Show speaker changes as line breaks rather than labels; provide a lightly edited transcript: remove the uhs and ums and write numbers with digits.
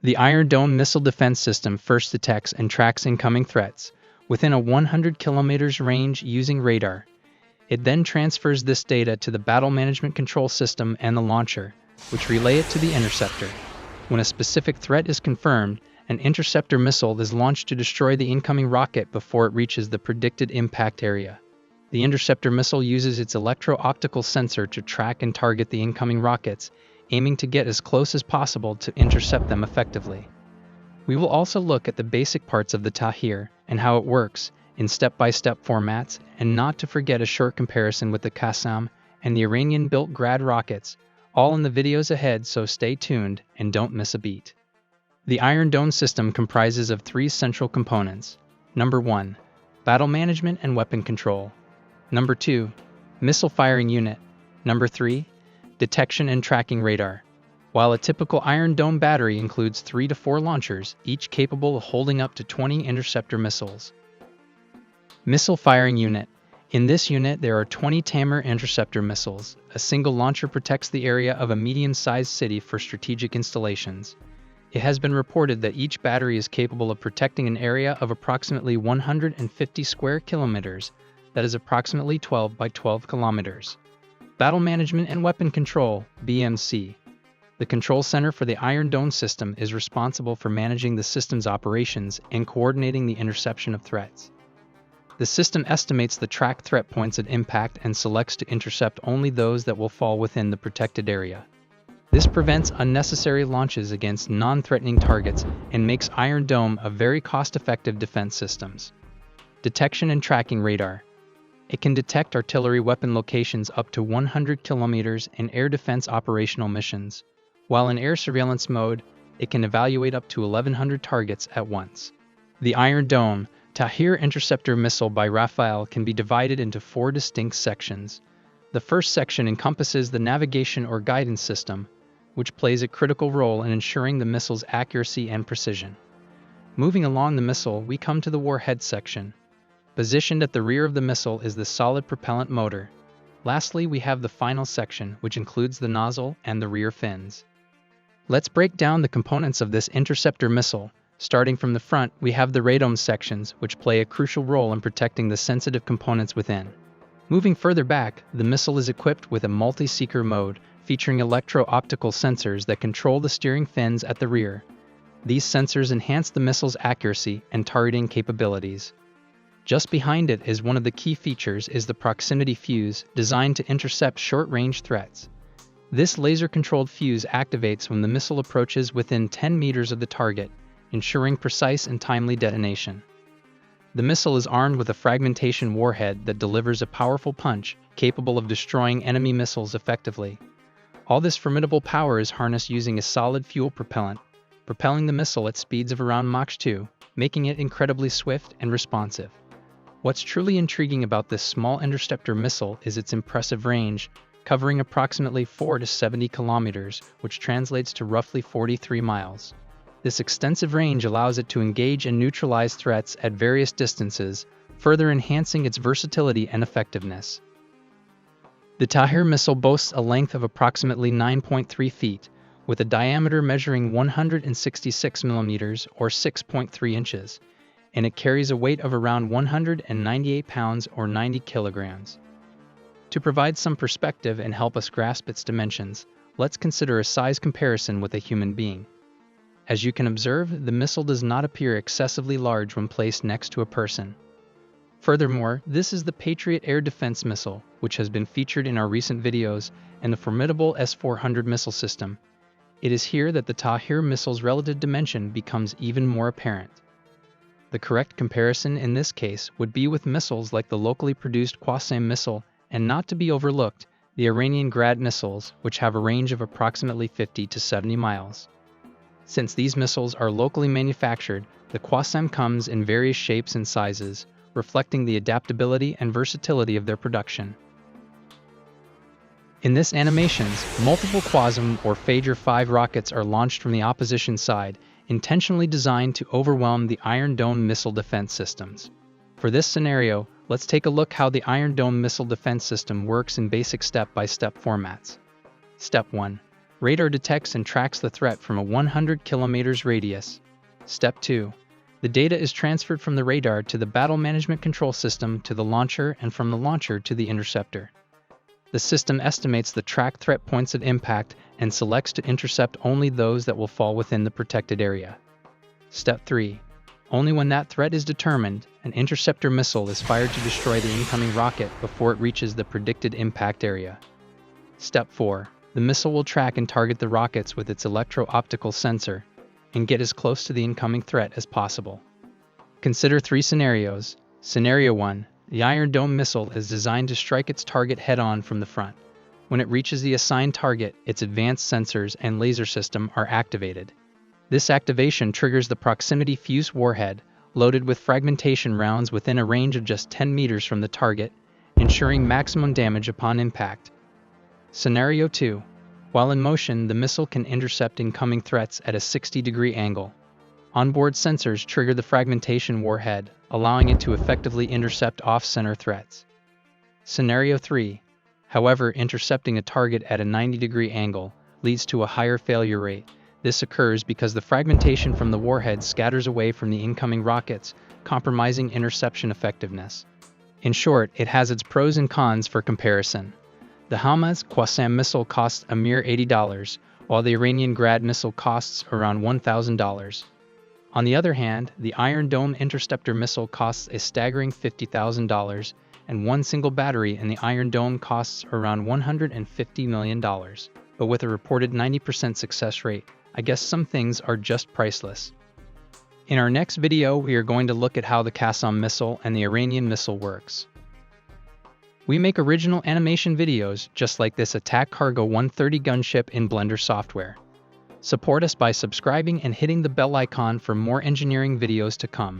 The Iron Dome missile defense system first detects and tracks incoming threats within a 100 kilometers range using radar. It then transfers this data to the Battle Management Control System and the launcher, which relay it to the interceptor. When a specific threat is confirmed, an interceptor missile is launched to destroy the incoming rocket before it reaches the predicted impact area. The interceptor missile uses its electro-optical sensor to track and target the incoming rockets, aiming to get as close as possible to intercept them effectively. We will also look at the basic parts of the Tamir and how it works in step-by-step formats, and not to forget a short comparison with the Qassam and the Iranian-built Grad rockets, all in the videos ahead, so stay tuned and don't miss a beat. The Iron Dome system comprises of three central components. Number 1. Battle management and weapon control. Number 2. Missile firing unit. Number 3. Detection and tracking radar. While a typical Iron Dome battery includes 3 to 4 launchers, each capable of holding up to 20 interceptor missiles. Missile firing unit. In this unit there are 20 Tamir interceptor missiles. A single launcher protects the area of a medium-sized city for strategic installations. It has been reported that each battery is capable of protecting an area of approximately 150 square kilometers, that is approximately 12 by 12 kilometers. Battle Management and Weapon Control, BMC. The control center for the Iron Dome system is responsible for managing the system's operations and coordinating the interception of threats. The system estimates the track threat points at impact and selects to intercept only those that will fall within the protected area. This prevents unnecessary launches against non-threatening targets and makes Iron Dome a very cost-effective defense system. Detection and tracking radar. It can detect artillery weapon locations up to 100 kilometers in air defense operational missions. While in air surveillance mode, it can evaluate up to 1,100 targets at once. The Iron Dome Tamir interceptor missile by Rafael can be divided into 4 distinct sections. The first section encompasses the navigation or guidance system, which plays a critical role in ensuring the missile's accuracy and precision. Moving along the missile, we come to the warhead section. Positioned at the rear of the missile is the solid propellant motor. Lastly, we have the final section, which includes the nozzle and the rear fins. Let's break down the components of this interceptor missile. Starting from the front, we have the radome sections, which play a crucial role in protecting the sensitive components within. Moving further back, the missile is equipped with a multi-seeker mode, featuring electro-optical sensors that control the steering fins at the rear. These sensors enhance the missile's accuracy and targeting capabilities. Just behind it is one of the key features is the proximity fuse, designed to intercept short-range threats. This laser-controlled fuse activates when the missile approaches within 10 meters of the target, ensuring precise and timely detonation. The missile is armed with a fragmentation warhead that delivers a powerful punch, capable of destroying enemy missiles effectively. All this formidable power is harnessed using a solid fuel propellant, propelling the missile at speeds of around Mach 2, making it incredibly swift and responsive. What's truly intriguing about this small interceptor missile is its impressive range, covering approximately 4 to 70 kilometers, which translates to roughly 43 miles. This extensive range allows it to engage and neutralize threats at various distances, further enhancing its versatility and effectiveness. The Tamir missile boasts a length of approximately 9.3 feet, with a diameter measuring 166 millimeters or 6.3 inches, and it carries a weight of around 198 pounds or 90 kilograms. To provide some perspective and help us grasp its dimensions, let's consider a size comparison with a human being. As you can observe, the missile does not appear excessively large when placed next to a person. Furthermore, this is the Patriot air defense missile, which has been featured in our recent videos, and the formidable S-400 missile system. It is here that the Tamir missile's relative dimension becomes even more apparent. The correct comparison in this case would be with missiles like the locally produced Qassam missile, and not to be overlooked, the Iranian Grad missiles, which have a range of approximately 50 to 70 miles. Since these missiles are locally manufactured, the Qassam comes in various shapes and sizes, reflecting the adaptability and versatility of their production. In this animations, multiple Qassam or Fajr 5 rockets are launched from the opposition side, intentionally designed to overwhelm the Iron Dome missile defense systems. For this scenario, let's take a look how the Iron Dome missile defense system works in basic step-by-step formats. Step 1. Radar detects and tracks the threat from a 100 kilometers radius. Step 2. The data is transferred from the radar to the battle management control system to the launcher and from the launcher to the interceptor. The system estimates the tracked threat points of impact and selects to intercept only those that will fall within the protected area. Step 3. Only when that threat is determined, an interceptor missile is fired to destroy the incoming rocket before it reaches the predicted impact area. Step 4. The missile will track and target the rockets with its electro-optical sensor and get as close to the incoming threat as possible. Consider 3 scenarios. Scenario 1. The Iron Dome missile is designed to strike its target head-on from the front. When it reaches the assigned target, its advanced sensors and laser system are activated. This activation triggers the proximity fuse warhead, loaded with fragmentation rounds within a range of just 10 meters from the target, ensuring maximum damage upon impact. Scenario 2. While in motion, the missile can intercept incoming threats at a 60-degree angle. Onboard sensors trigger the fragmentation warhead, allowing it to effectively intercept off-center threats. Scenario 3. However, intercepting a target at a 90-degree angle leads to a higher failure rate. This occurs because the fragmentation from the warhead scatters away from the incoming rockets, compromising interception effectiveness. In short, it has its pros and cons for comparison. The Hamas Qassam missile costs a mere $80, while the Iranian Grad missile costs around $1,000. On the other hand, the Iron Dome interceptor missile costs a staggering $50,000, and one single battery in the Iron Dome costs around $150 million. But with a reported 90% success rate, I guess some things are just priceless. In our next video, we are going to look at how the Qassam missile and the Iranian missile works. We make original animation videos just like this Attack Cargo 130 gunship in Blender software. Support us by subscribing and hitting the bell icon for more engineering videos to come.